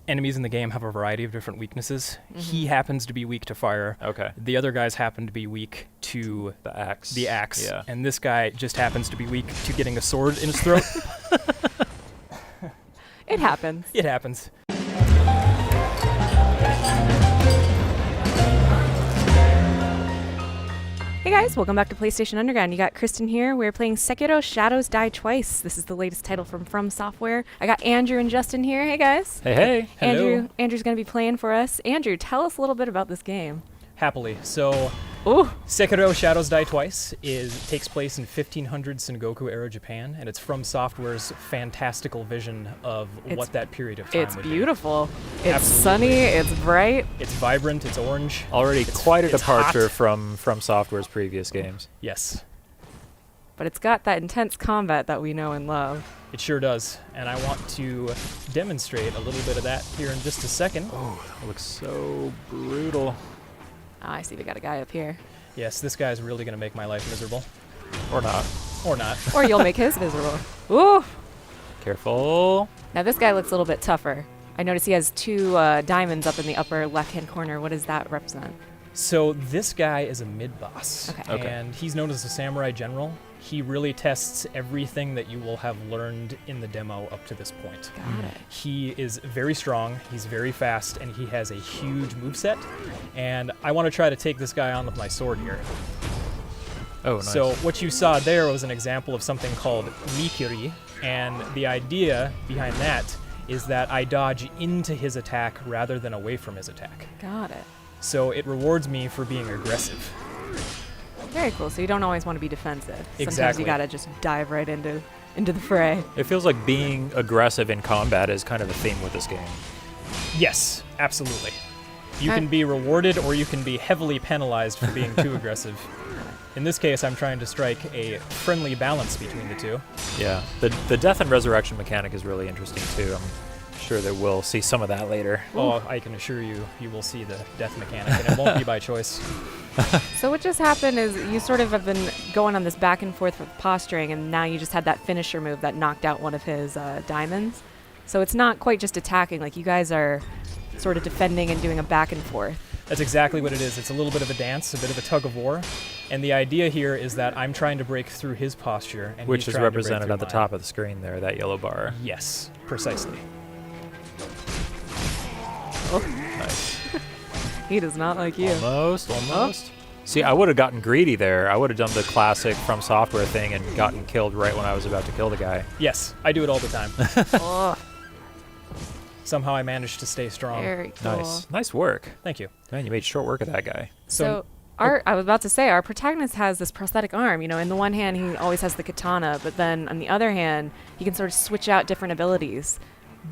Enemies in the game have a variety of different weaknesses. He happens to be weak to fire. Okay. The other guys happen to be weak to The axe. Yeah. And this guy just happens to be weak to getting a sword in his throat. It happens. It happens. Hey guys, welcome back to PlayStation Underground. You got Kristen here. We're playing Sekiro Shadows Die Twice. This is the latest title from Software. I got Andrew and Justin here. Hey guys. Hey. Hello. Andrew's going to be playing for us. Andrew, tell us a little bit about this game. Happily. So, Ooh. Sekiro Shadows Die Twice takes place in 1500 Sengoku era Japan, and it's from Software's fantastical vision of what that period of time It's would beautiful. It's Absolutely. sunny. It's bright. It's vibrant. It's orange. Already quite a it's departure hot. from Software's previous games. Yes, But it's got that intense combat that we know and love. it sure does. And I want to demonstrate a little bit of that here in just a second. Oh, that looks so brutal. Ah, I see we got a guy up here. Yes, this guy's really going to make my life miserable. Or not. Or not. Or you'll make his miserable. Ooh. Careful. Now this guy looks a little bit tougher. I notice he has two diamonds up in the upper left-hand corner. What does that represent? So this guy is a mid-boss, Okay. and he's known as a samurai general. He really tests everything that you will have learned in the demo up to this point. Got it. He is very strong, he's very fast, and he has a huge moveset. And I want to try to take this guy on with my sword here. Oh, nice. So what you saw there was an example of something called Mikiri, and the idea behind that is that I dodge into his attack rather than away from his attack. Got it. So it rewards me for being aggressive. Very cool. So you don't always want to be defensive. Sometimes Exactly. you gotta just dive right into the fray. It feels like being aggressive in combat is kind of a theme with this game. Yes, absolutely. You can be rewarded or you can be heavily penalized for being too aggressive. In this case, I'm trying to strike a friendly balance between the two. Yeah. The death and resurrection mechanic is really interesting too. I'm sure that we'll see some of that later. Oh, I can assure you, you will see the death mechanic, and it won't be by choice. So what just happened is you sort of have been going on this back and forth with posturing, and now you just had that finisher move that knocked out one of his diamonds. So it's not quite just attacking. Like, you guys are sort of defending and doing a back and forth. That's exactly what it is. It's a little bit of a dance, a bit of a tug of war. And the idea here is that I'm trying to break through his posture, and Which he's is trying to break represented through at the mine. top of the screen there, that yellow bar. Yes, precisely. Nice. He does not like you. Almost. See, I would have gotten greedy there. I would have done the classic From Software thing and gotten killed right when I was about to kill the guy. Yes, I do it all the time. Oh, Somehow I managed to stay strong. very cool. Nice work. Thank you. Man, you made short work of that guy. So I was about to say, our protagonist has this prosthetic arm. You know, in the one hand, he always has the katana, but then on the other hand, he can sort of switch out different abilities.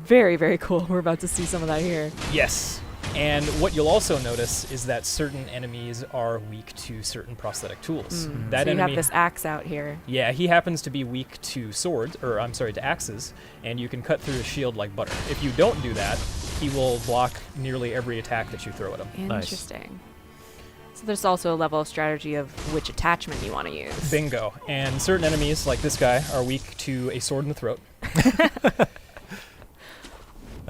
Very, very cool. We're about to see some of that here. Yes. And what you'll also notice is that certain enemies are weak to certain prosthetic tools. That So you enemy, have this axe out here. yeah, he happens to be weak to swords, or I'm sorry, to axes, and you can cut through his shield like butter. If you don't do that, he will block nearly every attack that you throw at him. Nice. Interesting. So there's also a level of strategy of which attachment you want to use. Bingo. And certain enemies, like this guy, are weak to a sword in the throat.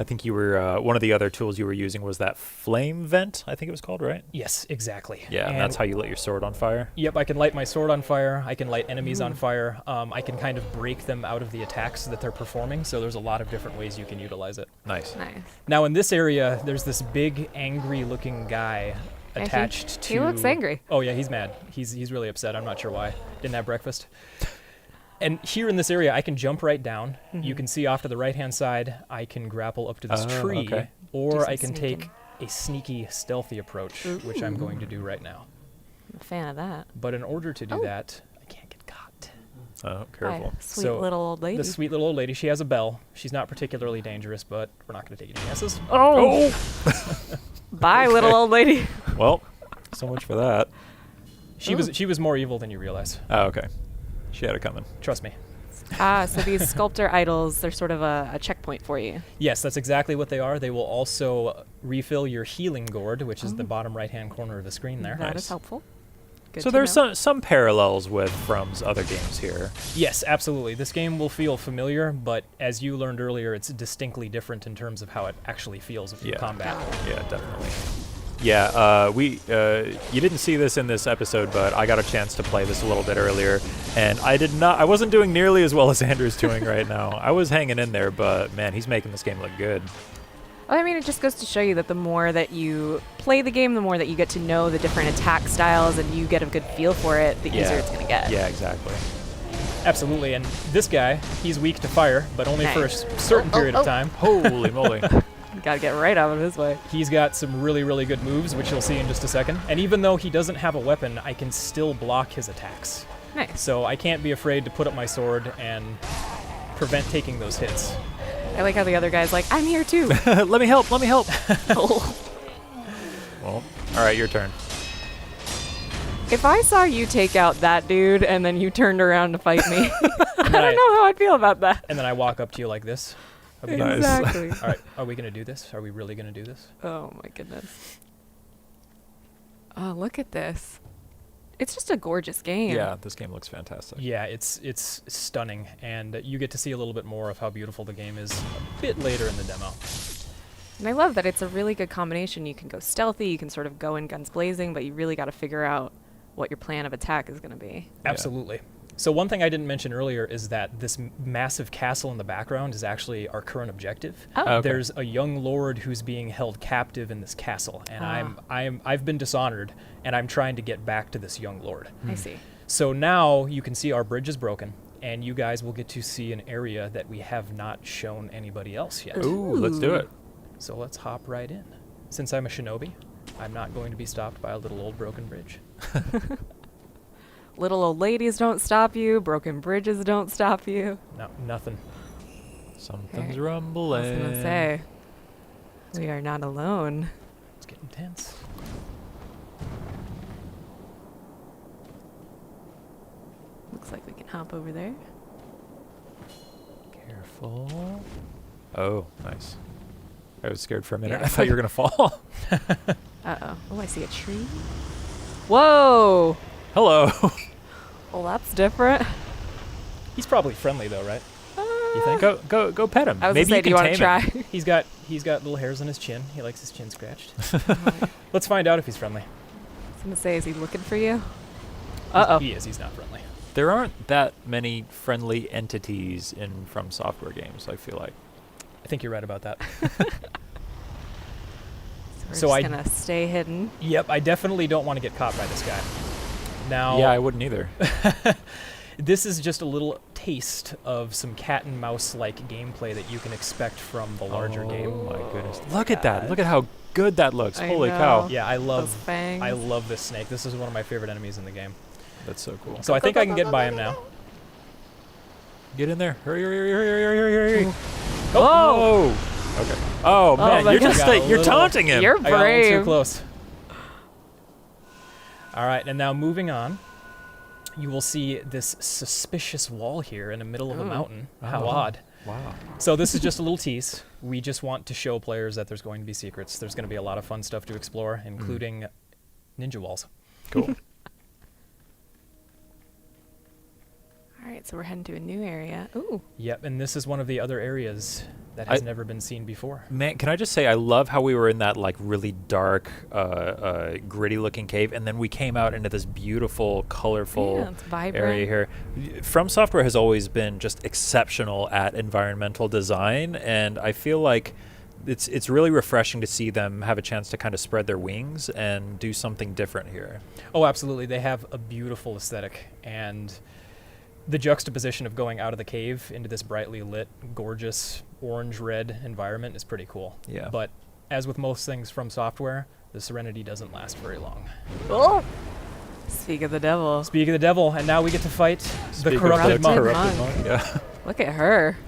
I think you were, one of the other tools you were using was that flame vent, I think it was called, right? Yes, exactly. Yeah, and that's how you lit your sword on fire. Yep, I can light my sword on fire. I can light enemies on fire. I can kind of break them out of the attacks that they're performing, so there's a lot of different ways you can utilize it. Nice. Nice. Now, in this area, there's this big, angry-looking guy attached to... He looks angry. Oh, yeah, he's mad. He's really upset. I'm not sure why. Didn't have breakfast. And here in this area, I can jump right down. You can see off to the right-hand side, I can grapple up to this tree, okay. or some I can sneaking. take a sneaky, stealthy approach, which I'm going to do right now. I'm a fan of that. But in order to do that, I can't get caught. Oh, careful. Hi, sweet So, little old lady. The sweet little old lady, she has a bell. She's not particularly dangerous, but we're not going to take any chances. Oh! Bye, little old lady. Well, so much for that. She was more evil than you realize. Oh, okay. She had it coming. Trust me. So these sculptor idols, they're sort of a checkpoint for you. Yes, that's exactly what they are. They will also refill your healing gourd, which is the bottom right-hand corner of the screen there. That is helpful. Good So to there's know. some parallels with From's other games here. Yes, absolutely. This game will feel familiar, but as you learned earlier, it's distinctly different in terms of how it actually feels in combat. Yeah, definitely. Yeah, you didn't see this in this episode, but I got a chance to play this a little bit earlier, and I wasn't doing nearly as well as Andrew's doing right now. I was hanging in there, but man, he's making this game look good. Well, I mean, it just goes to show you that the more that you play the game, the more that you get to know the different attack styles and you get a good feel for it, the easier it's going to get. Yeah, exactly. Absolutely, and this guy, he's weak to fire, but only for a certain period of time. Holy moly. Gotta get right out of his way. He's got some really, really good moves, which you'll see in just a second. And even though he doesn't have a weapon, I can still block his attacks. Nice. So I can't be afraid to put up my sword and prevent taking those hits. I like how the other guy's like, I'm here too. Let me help, let me help. Oh. Well, all right, your turn. If I saw you take out that dude and then you turned around to fight me, I then don't know how I'd feel about that. And then I walk up to you like this. Are we gonna- Exactly. All right, are we going to do this? Are we really going to do this? Oh my goodness. Oh, look at this. It's just a gorgeous game. Yeah, this game looks fantastic. Yeah, it's stunning, and you get to see a little bit more of how beautiful the game is a bit later in the demo. And I love that it's a really good combination. You can go stealthy, you can sort of go in guns blazing, but you really got to figure out what your plan of attack is going to be. Absolutely. So one thing I didn't mention earlier is that this massive castle in the background is actually our current objective. Oh. Okay. There's a young lord who's being held captive in this castle, and I've been dishonored, and I'm trying to get back to this young lord. I see. So now you can see our bridge is broken, and you guys will get to see an area that we have not shown anybody else yet. Ooh, let's do it. So let's hop right in. Since I'm a shinobi, I'm not going to be stopped by a little old broken bridge. Little old ladies don't stop you. Broken bridges don't stop you. No, nothing. Something's Okay. rumbling. I was going to say, we are not alone. It's getting tense. Looks like we can hop over there. Careful. Oh, nice. I was scared for a minute. Yeah. I thought you were going to fall. Uh-oh. Oh, I see a tree. Whoa! Hello. Well, that's different. He's probably friendly though, right? You think? Go pet him. I was Maybe going to say, do you want to tame try? him. He's got little hairs on his chin. He likes his chin scratched. Let's find out if he's friendly. I was going to say, is he looking for you? Uh-oh. He is. He's not friendly. There aren't that many friendly entities in From Software games, I feel like. I think you're right about that. We're So just going to stay hidden. Yep, I definitely don't want to get caught by this guy. Now, Yeah, I wouldn't either. this is just a little taste of some cat and mouse-like gameplay that you can expect from the larger game. Oh my goodness. Look at that. Look at how good that looks. I Holy know. cow. Yeah, I Those love fangs. this snake. This is one of my favorite enemies in the game. That's so cool. So I think I can get by him now. Get in there. Hurry, hurry, hurry, hurry, hurry, hurry, hurry. Oh! Oh! Okay. Oh, man, my you're just God. you're taunting him. You're I got a little too brave. close. All right, and now moving on, you will see this suspicious wall here in the middle of a Ooh. mountain. How Oh. odd. Wow. So this is just a little tease. We just want to show players that there's going to be secrets. There's going to be a lot of fun stuff to explore, including ninja walls. Cool. All right, so we're heading to a new area. Ooh. Yep, and this is one of the other areas that has I- never been seen before. Man, can I just say I love how we were in that like really dark, gritty-looking cave, and then we came out into this beautiful, colorful Yeah, it's vibrant. area here. From Software has always been just exceptional at environmental design, and I feel like it's really refreshing to see them have a chance to kind of spread their wings and do something different here. Oh, absolutely. They have a beautiful aesthetic, and the juxtaposition of going out of the cave into this brightly lit, gorgeous orange-red environment is pretty cool. Yeah. But as with most things from Software, the serenity doesn't last very long. Oh! Speak of the devil. Speak of the devil, and now we get to fight Speak the of corrupted monk. corrupted monk. Yeah. Look at her.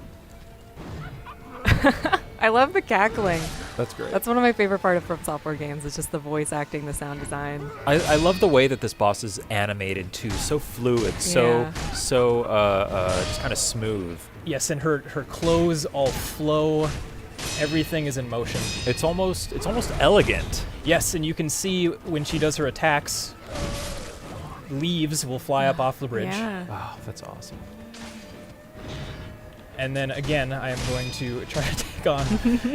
I love the cackling. That's great. That's one of my favorite part of From Software games. It's just the voice acting, the sound design. I love the way that this boss is animated too, so fluid, Yeah. so just kind of smooth. Yes, and her clothes all flow. Everything is in motion. It's almost elegant. Yes, and you can see when she does her attacks, leaves will fly up off the bridge. Yeah. Oh, that's awesome. And then again, I am going to try to take on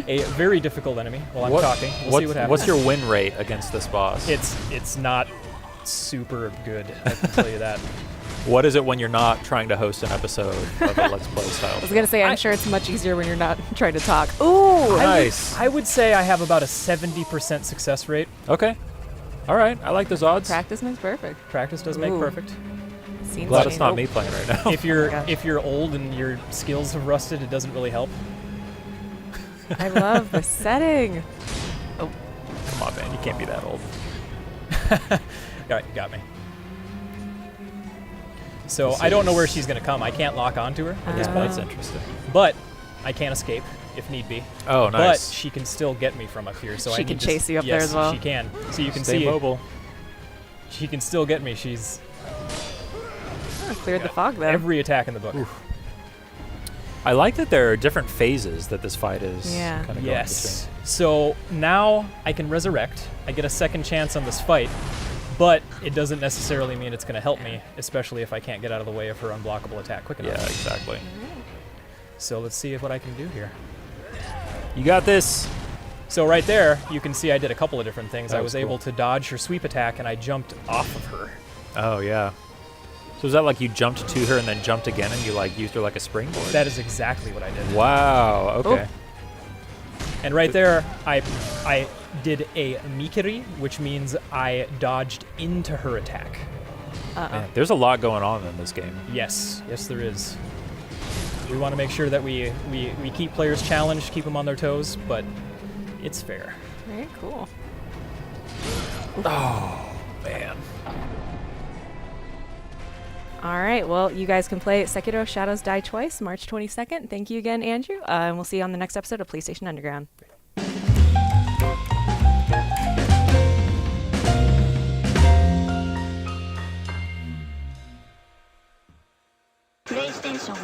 a very difficult enemy while I'm talking. We'll see what happens. What's your win rate against this boss? It's not super good, I can tell you that. What is it when you're not trying to host an episode of a Let's Play style? I was gonna say, I'm sure it's much easier when you're not trying to talk. Ooh, Nice. I would say I have about a 70% success rate. Okay. All right. I like those odds. practice makes perfect. Practice does make Ooh. perfect. Scenes Glad change. it's not me playing right now. If you're gosh. if you're old and your skills have rusted, it doesn't really help. I love the setting. Come on, man. You can't be that old. All right, you got me. So I don't know where she's gonna come. I can't lock onto her at this point, That's interesting. but I can escape if need be. Oh, But nice. she can still get me from up here. So She I can need to chase you up there yes, as well. She can. So you can Stay see mobile. she can still get me. She's Cleared the fog there. every attack in the book. I like that there are different phases that this fight is Yeah. kind of going Yes. So now I can resurrect. I get a second chance on this fight, but it doesn't necessarily mean it's going to help me, especially if I can't get out of the way of her unblockable attack quick between. enough. Yeah, exactly. So let's see what I can do here. You got this. So right there, you can see I did a couple of different things. That I was was able cool. to dodge her sweep attack, and I jumped off of her. Oh, yeah. So is that like you jumped to her and then jumped again and you like used her like a springboard? That is exactly what I did. Wow. Okay. And right there, I did a mikiri, which means I dodged into her attack. Man, there's a lot going on in this game. Yes, yes there is. We want to make sure that we keep players challenged, keep them on their toes, but it's fair. Very cool. Oh, man. All right. Well, you guys can play Sekiro Shadows Die Twice, March 22nd. Thank you again, Andrew. And we'll see you on the next episode of PlayStation Underground. PlayStation